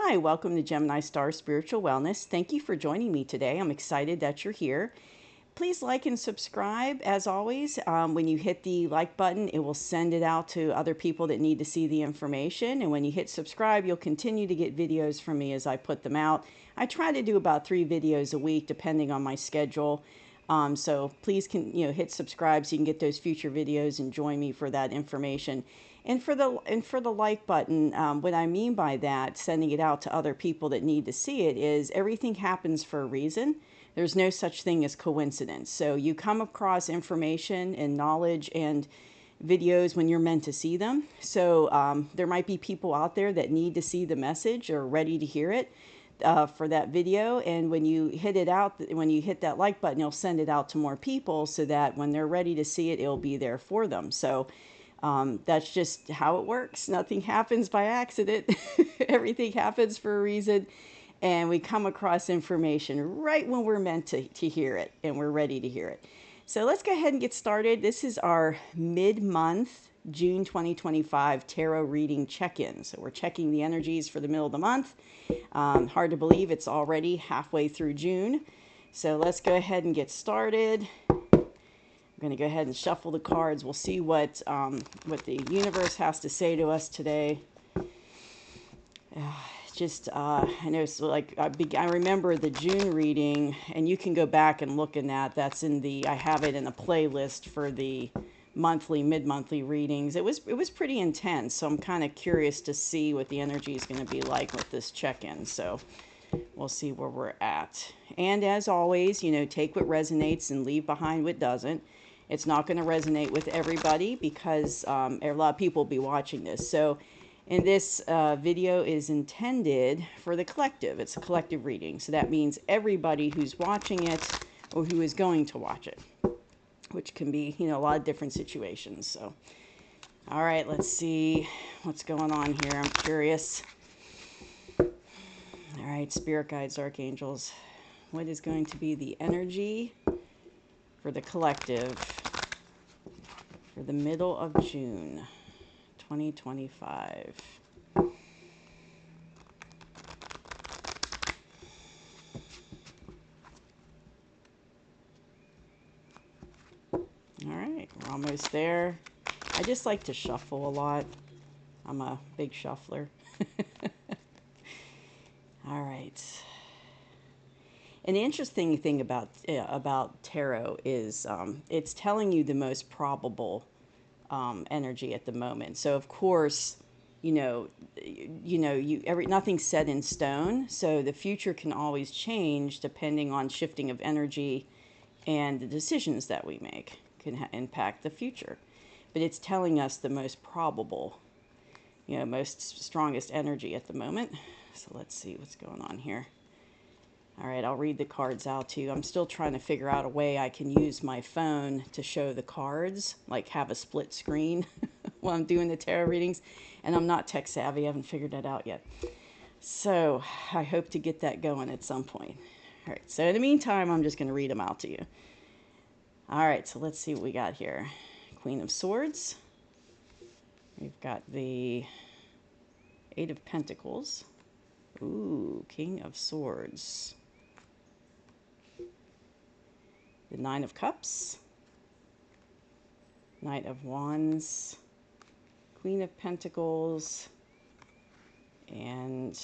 Hi, welcome to Gemini Star Spiritual Wellness. Thank you for joining me today. I'm excited that you're here. Please like and subscribe. As always, when you hit the like button, it will send it out to other people that need to see the information. And when you hit subscribe, you'll continue to get videos from me as I put them out. I try to do about 3 videos a week, depending on my schedule. So please hit subscribe so you can get those future videos and join me for that information. And for the like button, what I mean by that, sending it out to other people that need to see it, is everything happens for a reason. There's no such thing as coincidence. So you come across information and knowledge and videos when you're meant to see them. So there might be people out there that need to see the message or ready to hear it for that video. And when you hit it out, when you hit that like button, you'll send it out to more people so that when they're ready to see it, it'll be there for them. So that's just how it works. Nothing happens by accident. Everything happens for a reason. And we come across information right when we're meant to hear it and we're ready to hear it. So let's go ahead and get started. This is our mid-month June 2025 tarot reading check-in. So we're checking the energies for the middle of the month. Hard to believe it's already halfway through June. So let's go ahead and get started. I'm going to go ahead and shuffle the cards. We'll see what the universe has to say to us today. I know, so like I remember the June reading, and you can go back and look in that. That's in the, I have it in a playlist for the monthly, mid-monthly readings. It was pretty intense, so I'm kind of curious to see what the energy is going to be like with this check-in. So we'll see where we're at. And as always, take what resonates and leave behind what doesn't. It's not going to resonate with everybody because a lot of people will be watching this. So, and this video is intended for the collective. It's a collective reading. So that means everybody who's watching it or who is going to watch it, which can be, a lot of different situations. So, all right, let's see what's going on here. I'm curious. All right, spirit guides, archangels. What is going to be the energy for the collective for the middle of June 2025? All right, we're almost there. I just like to shuffle a lot. I'm a big shuffler. All right. An interesting thing about tarot is it's telling you the most probable energy at the moment. So of course, nothing's set in stone. So the future can always change depending on shifting of energy, and the decisions that we make can impact the future. But it's telling us the most probable, most strongest energy at the moment. So let's see what's going on here. All right, I'll read the cards out to you. I'm still trying to figure out a way I can use my phone to show the cards, like have a split screen while I'm doing the tarot readings. And I'm not tech savvy. I haven't figured that out yet. So I hope to get that going at some point. All right, so in the meantime, I'm just going to read them out to you. All right, so let's see what we got here. Queen of Swords. We've got the Eight of Pentacles. Ooh, King of Swords. The Nine of Cups, Knight of Wands, Queen of Pentacles, and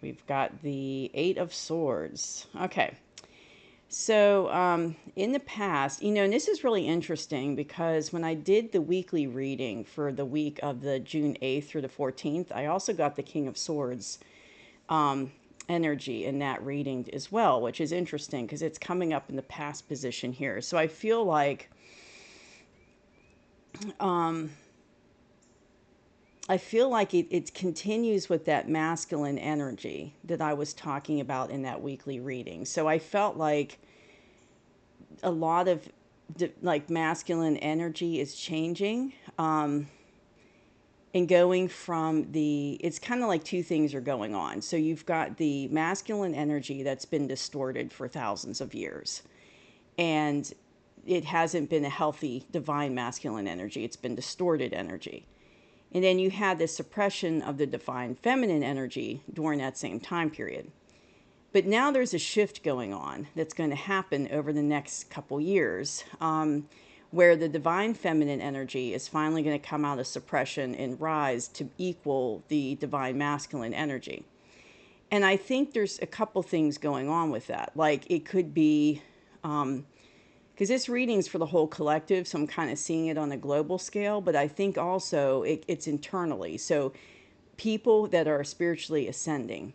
we've got the Eight of Swords. Okay, so in the past, and this is really interesting because when I did the weekly reading for the week of the June 8th through the 14th, I also got the King of Swords energy in that reading as well, which is interesting because it's coming up in the past position here. So I feel like it continues with that masculine energy that I was talking about in that weekly reading. So I felt like a lot of masculine energy is changing. And going from it's kind of like two things are going on. So you've got the masculine energy that's been distorted for thousands of years. And it hasn't been a healthy, divine masculine energy. It's been distorted energy. And then you had the suppression of the divine feminine energy during that same time period. But now there's a shift going on that's going to happen over the next couple years, where the divine feminine energy is finally going to come out of suppression and rise to equal the divine masculine energy. And I think there's a couple things going on with that. Like it could be, because this reading's for the whole collective, so I'm kind of seeing it on a global scale, but I think also it's internally. So people that are spiritually ascending,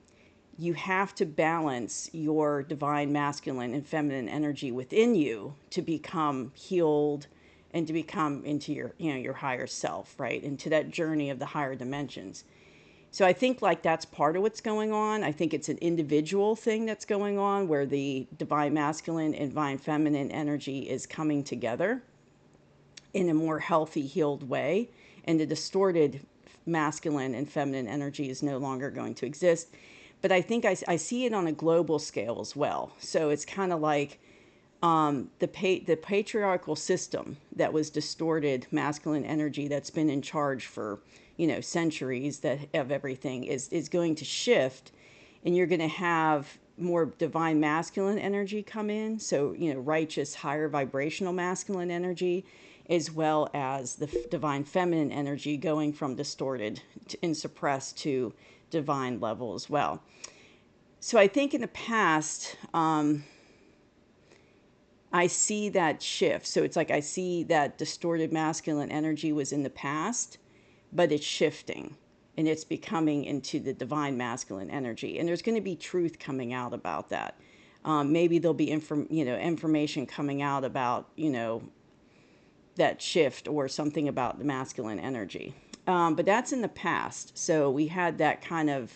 you have to balance your divine masculine and feminine energy within you to become healed and to become into your, your higher self, right? Into that journey of the higher dimensions. So I think like that's part of what's going on. I think it's an individual thing that's going on where the divine masculine and divine feminine energy is coming together in a more healthy, healed way. And the distorted masculine and feminine energy is no longer going to exist. But I think I see it on a global scale as well. So it's kind of like the patriarchal system that was distorted masculine energy that's been in charge for centuries that of everything is going to shift, and you're going to have more divine masculine energy come in. So righteous, higher vibrational masculine energy, as well as the divine feminine energy going from distorted and suppressed to divine level as well. So I think in the past, I see that shift. So it's like I see that distorted masculine energy was in the past, but it's shifting and it's becoming into the divine masculine energy. And there's going to be truth coming out about that. Maybe there'll be information coming out about that shift or something about the masculine energy. But that's in the past. So we had that kind of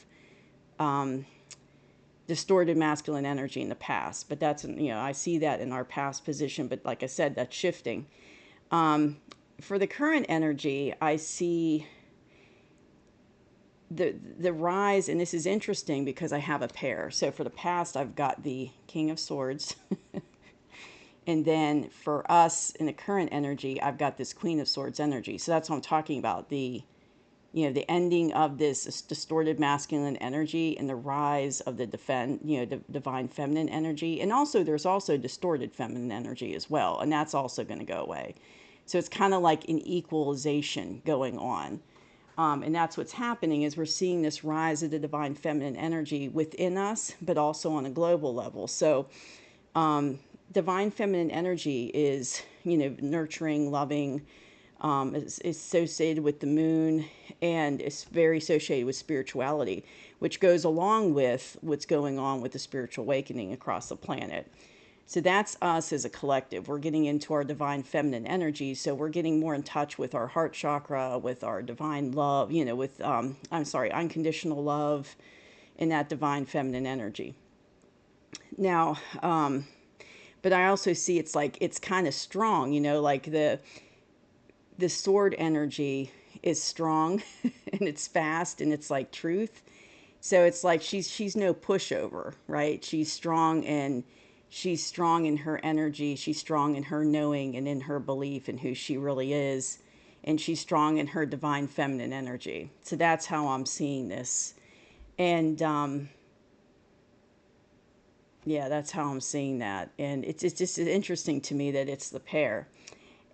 distorted masculine energy in the past, but that's, I see that in our past position, but like I said, that's shifting. For the current energy, I see the rise, and this is interesting because I have a pair. So for the past, I've got the King of Swords. And then for us in the current energy, I've got this Queen of Swords energy. So that's what I'm talking about. The ending of this distorted masculine energy and the rise of the divine feminine energy. And also there's also distorted feminine energy as well. And that's also going to go away. So it's kind of like an equalization going on. And that's what's happening is we're seeing this rise of the divine feminine energy within us, but also on a global level. So divine feminine energy is, nurturing, loving, is associated with the moon, and it's very associated with spirituality, which goes along with what's going on with the spiritual awakening across the planet. So that's us as a collective. We're getting into our divine feminine energy, so we're getting more in touch with our heart chakra, with our divine love, with unconditional love and that divine feminine energy. Now, but I also see it's kind of strong, like the sword energy is strong and it's fast and it's like truth. So it's like she's no pushover, right? She's strong in her energy. She's strong in her knowing and in her belief in who she really is. And she's strong in her divine feminine energy. So that's how I'm seeing this. And yeah, that's how I'm seeing that. And it's just interesting to me that it's the pair.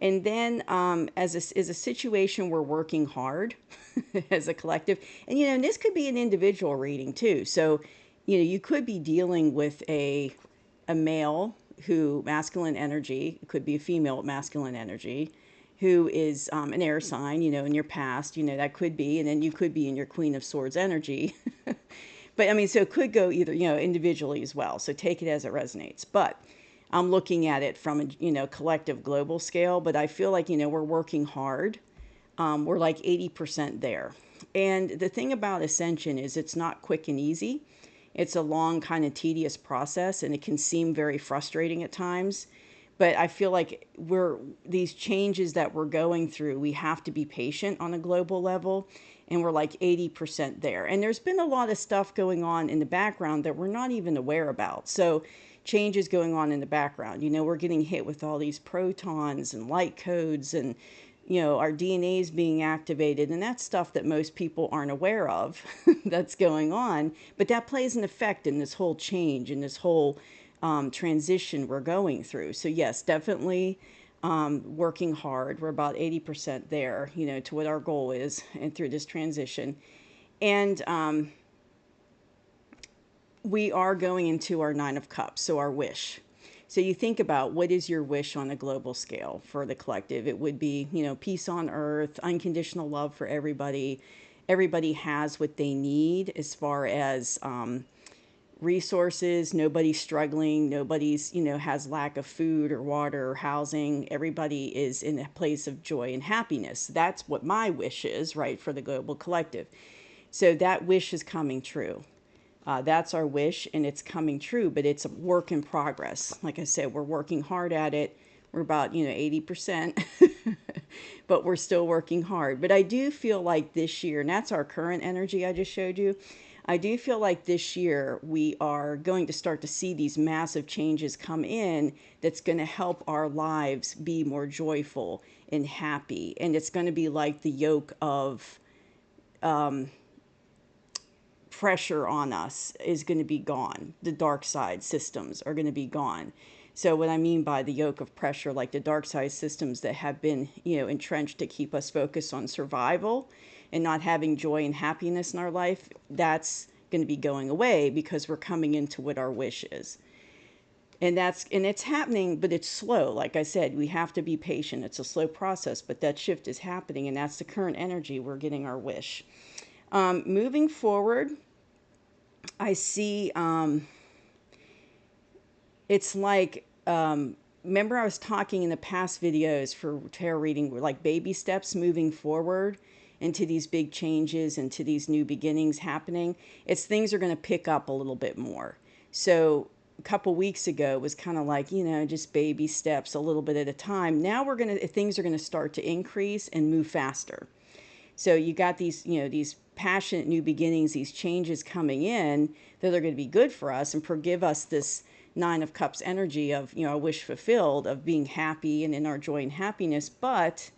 And then as a situation we're working hard as a collective. And, and this could be an individual reading too. So, you could be dealing with a male who masculine energy, it could be a female masculine energy, who is an air sign, in your past, that could be. And then you could be in your Queen of Swords energy. But I mean, so it could go either, individually as well. So take it as it resonates. But I'm looking at it from a, collective global scale, but I feel like, we're working hard. We're like 80% there. And the thing about ascension is it's not quick and easy. It's a long, kind of tedious process, and it can seem very frustrating at times. But I feel like these changes that we're going through, we have to be patient on a global level, and we're like 80% there. And there's been a lot of stuff going on in the background that we're not even aware about. So changes going on in the background. We're getting hit with all these protons and light codes and, our DNA is being activated, and that's stuff that most people aren't aware of that's going on. But that plays an effect in this whole change, in this whole transition we're going through. So yes, definitely working hard. We're about 80% there, to what our goal is, and through this transition. And we are going into our Nine of Cups, so our wish. So you think about, what is your wish on a global scale for the collective? It would be, peace on earth, unconditional love for everybody. Everybody has what they need as far as resources. Nobody's struggling. Nobody's, has lack of food or water or housing. Everybody is in a place of joy and happiness. That's what my wish is, right, for the global collective. So that wish is coming true. That's our wish, and it's coming true, but it's a work in progress. Like I said, we're working hard at it. We're about, 80%, but we're still working hard. But I do feel like this year, and that's our current energy I just showed you, I do feel like this year we are going to start to see these massive changes come in that's going to help our lives be more joyful and happy. And it's going to be like the yoke of pressure on us is going to be gone. The dark side systems are going to be gone. So what I mean by the yoke of pressure, like the dark side systems that have been, entrenched to keep us focused on survival and not having joy and happiness in our life, that's going to be going away because we're coming into what our wish is. And it's happening, but it's slow. Like I said, we have to be patient. It's a slow process, but that shift is happening, and that's the current energy. We're getting our wish. Moving forward, I see it's like, remember I was talking in the past videos for tarot reading, like baby steps moving forward into these big changes, into these new beginnings happening. It's things are going to pick up a little bit more. So a couple weeks ago it was kind of like, just baby steps a little bit at a time. Now things are going to start to increase and move faster. So you got these, these passionate new beginnings, these changes coming in that are going to be good for us and give us this Nine of Cups energy of, a wish fulfilled, of being happy and in our joy and happiness. But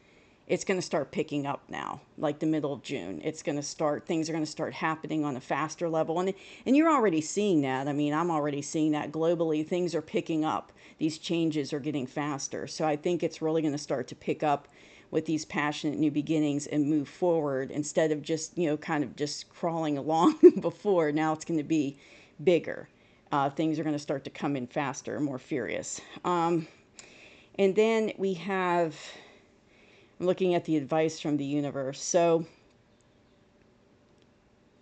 it's going to start picking up now, like the middle of June. Things are going to start happening on a faster level. And you're already seeing that. I mean, I'm already seeing that globally. Things are picking up. These changes are getting faster. So I think it's really going to start to pick up with these passionate new beginnings and move forward instead of just, kind of just crawling along before. Now it's going to be bigger. Things are going to start to come in faster, more furious. And then we have, I'm looking at the advice from the universe. So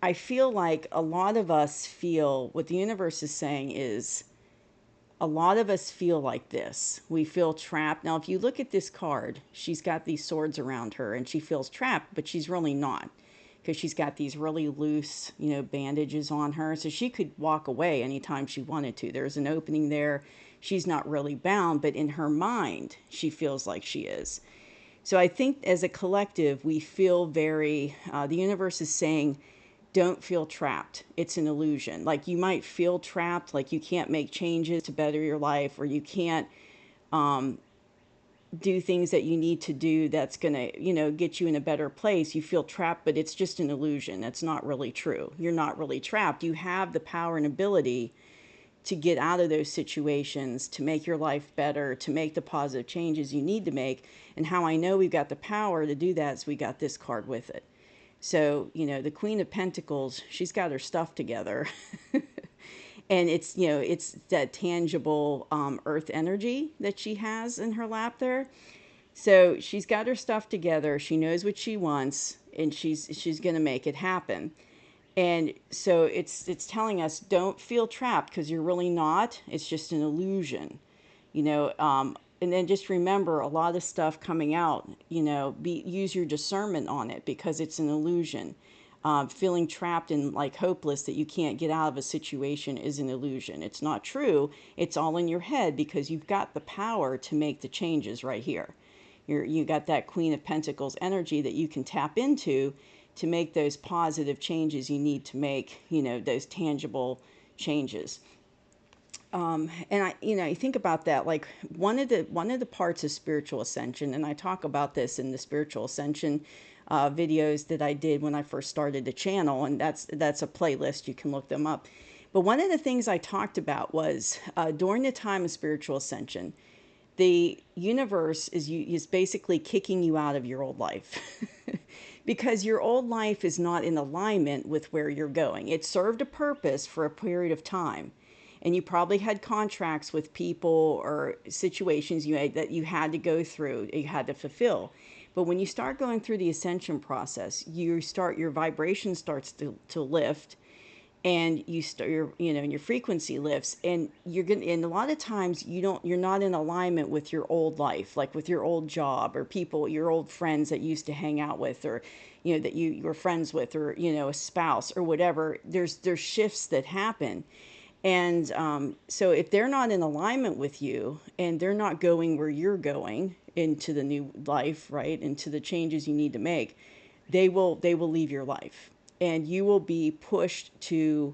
I feel like a lot of us feel, what the universe is saying is, a lot of us feel like this. We feel trapped. Now, if you look at this card, she's got these swords around her and she feels trapped, but she's really not, because she's got these really loose, bandages on her. So she could walk away anytime she wanted to. There's an opening there. She's not really bound, but in her mind, she feels like she is. So I think as a collective, we feel very, the universe is saying, don't feel trapped. It's an illusion. Like you might feel trapped, like you can't make changes to better your life, or you can't do things that you need to do that's going to, get you in a better place. You feel trapped, but it's just an illusion. That's not really true. You're not really trapped. You have the power and ability to get out of those situations, to make your life better, to make the positive changes you need to make. And how I know we've got the power to do that is we got this card with it. So, the Queen of Pentacles, she's got her stuff together. And it's, it's that tangible earth energy that she has in her lap there. So she's got her stuff together. She knows what she wants, and she's going to make it happen. And so it's telling us, don't feel trapped, because you're really not. It's just an illusion, and then just remember, a lot of stuff coming out, use your discernment on it, because it's an illusion. Feeling trapped and like hopeless that you can't get out of a situation is an illusion. It's not true. It's all in your head, because you've got the power to make the changes right here. You got that Queen of Pentacles energy that you can tap into to make those positive changes you need to make, those tangible changes. And you think about that, like one of the parts of spiritual ascension, and I talk about this in the spiritual ascension videos that I did when I first started the channel, and that's a playlist, you can look them up. But one of the things I talked about was during the time of spiritual ascension, the universe is basically kicking you out of your old life because your old life is not in alignment with where you're going. It served a purpose for a period of time, and you probably had contracts with people or situations that you had to go through, you had to fulfill. But when you start going through the ascension process, your vibration starts to lift, and you start and your frequency lifts, and and a lot of times you're not in alignment with your old life, like with your old job or people, your old friends that you used to hang out with, or that you were friends with, or a spouse or whatever. There's shifts that happen. And so if they're not in alignment with you, and they're not going where you're going into the new life, right, into the changes you need to make, they will leave your life, and you will be pushed to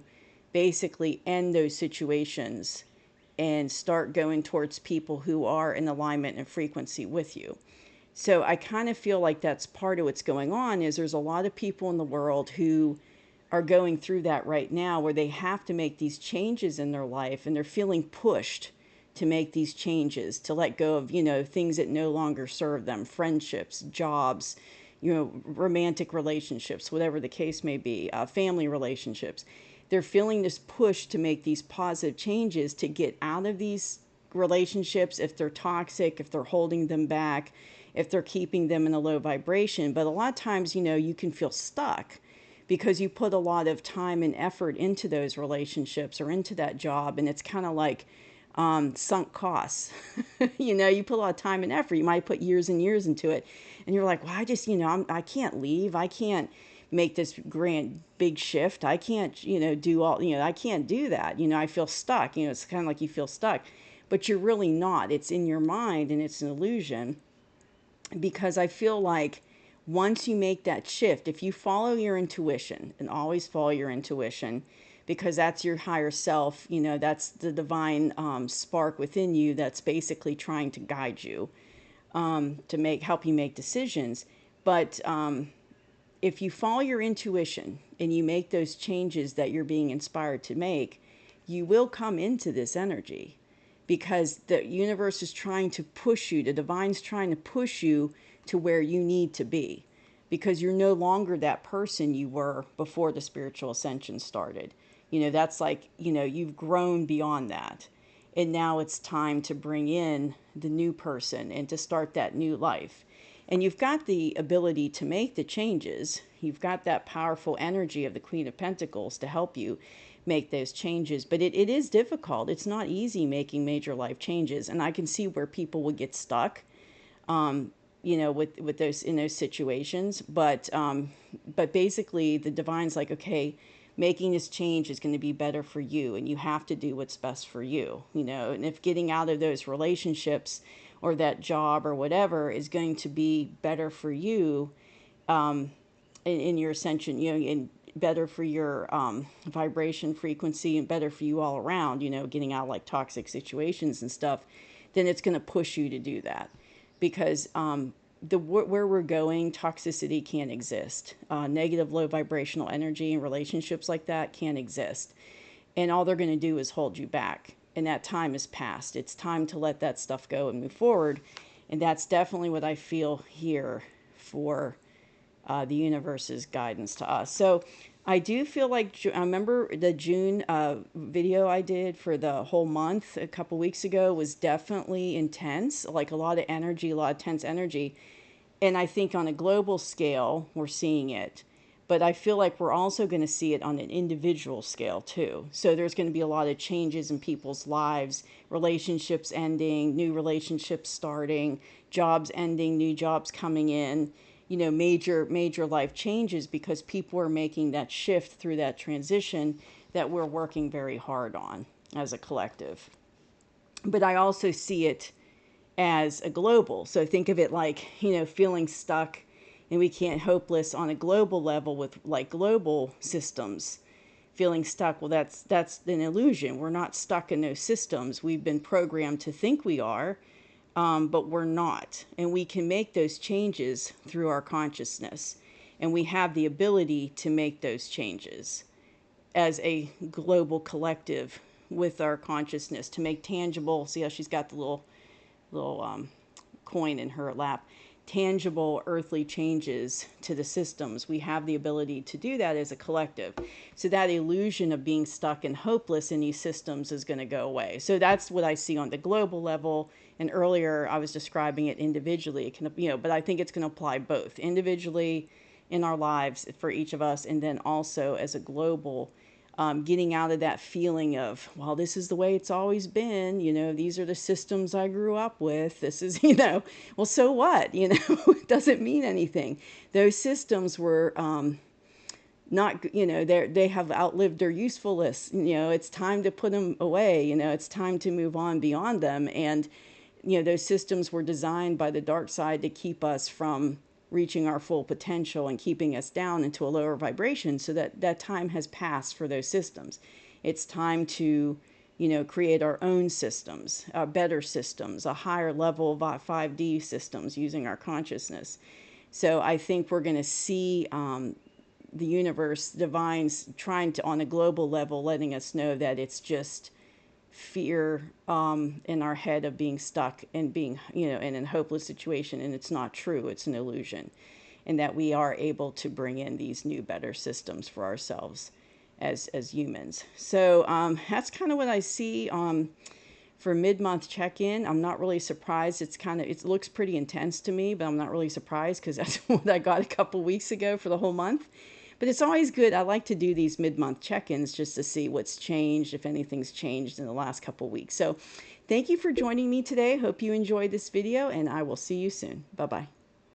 basically end those situations and start going towards people who are in alignment and frequency with you. So I kind of feel like that's part of what's going on. Is there's a lot of people in the world who are going through that right now, where they have to make these changes in their life, and they're feeling pushed to make these changes, to let go of things that no longer serve them, friendships, jobs, romantic relationships, whatever the case may be, family relationships. They're feeling this push to make these positive changes to get out of these relationships, if they're toxic, if they're holding them back, if they're keeping them in a low vibration. But a lot of times, you can feel stuck because you put a lot of time and effort into those relationships or into that job, and it's kind of like sunk costs. You put a lot of time and effort. You might put years and years into it, and you're like, well, I can't leave. I can't make this grand big shift. I can't, do all, I can't do that. I feel stuck. It's kind of like you feel stuck, but you're really not. It's in your mind, and it's an illusion, because I feel like once you make that shift, if you follow your intuition, and always follow your intuition, because that's your higher self, that's the divine spark within you that's basically trying to guide you, to help you make decisions. But if you follow your intuition and you make those changes that you're being inspired to make, you will come into this energy, because the universe is trying to push you, the divine's trying to push you to where you need to be, because you're no longer that person you were before the spiritual ascension started. That's like, you've grown beyond that. And now it's time to bring in the new person and to start that new life. And you've got the ability to make the changes. You've got that powerful energy of the Queen of Pentacles to help you make those changes. But it is difficult. It's not easy making major life changes. And I can see where people would get stuck, with those, in those situations. But basically the divine's like, okay, making this change is going to be better for you, and you have to do what's best for you, and if getting out of those relationships or that job or whatever is going to be better for you, in your ascension, and better for your vibration frequency, and better for you all around, getting out of like toxic situations and stuff, then it's going to push you to do that, because where we're going, toxicity can't exist. Negative, low vibrational energy and relationships like that can't exist. And all they're going to do is hold you back. And that time is past. It's time to let that stuff go and move forward. And that's definitely what I feel here for the universe's guidance to us. So I do feel like, I remember the June video I did for the whole month a couple weeks ago was definitely intense, like a lot of energy, a lot of tense energy. And I think on a global scale, we're seeing it. But I feel like we're also going to see it on an individual scale too. So there's going to be a lot of changes in people's lives, relationships ending, new relationships starting, jobs ending, new jobs coming in, major life changes, because people are making that shift through that transition that we're working very hard on as a collective. But I also see it as a global. So think of it like, feeling stuck, and we can't, hopeless on a global level with like global systems, feeling stuck. Well, that's an illusion. We're not stuck in those systems. We've been programmed to think we are, but we're not. And we can make those changes through our consciousness. And we have the ability to make those changes as a global collective with our consciousness to make tangible. See how she's got the little coin in her lap. Tangible earthly changes to the systems. We have the ability to do that as a collective. So that illusion of being stuck and hopeless in these systems is going to go away. So that's what I see on the global level. And earlier I was describing it individually. It can, but I think it's going to apply both individually in our lives for each of us, and then also as a global, getting out of that feeling of, well, this is the way it's always been, these are the systems I grew up with. This is, well, so what? It doesn't mean anything. Those systems were not, they have outlived their usefulness. It's time to put them away. It's time to move on beyond them. And, those systems were designed by the dark side to keep us from reaching our full potential and keeping us down into a lower vibration. So that time has passed for those systems. It's time to, create our own systems, better systems, a higher level of 5D systems using our consciousness. So I think we're going to see the universe, divines trying to, on a global level, letting us know that it's just fear in our head of being stuck and being, in a hopeless situation. And it's not true. It's an illusion. And that we are able to bring in these new, better systems for ourselves as humans. So that's kind of what I see for mid-month check-in. I'm not really surprised. It looks pretty intense to me, but I'm not really surprised because that's what I got a couple weeks ago for the whole month. But it's always good. I like to do these mid-month check-ins just to see what's changed, if anything's changed in the last couple weeks. So thank you for joining me today. Hope you enjoyed this video, and I will see you soon. Bye-bye.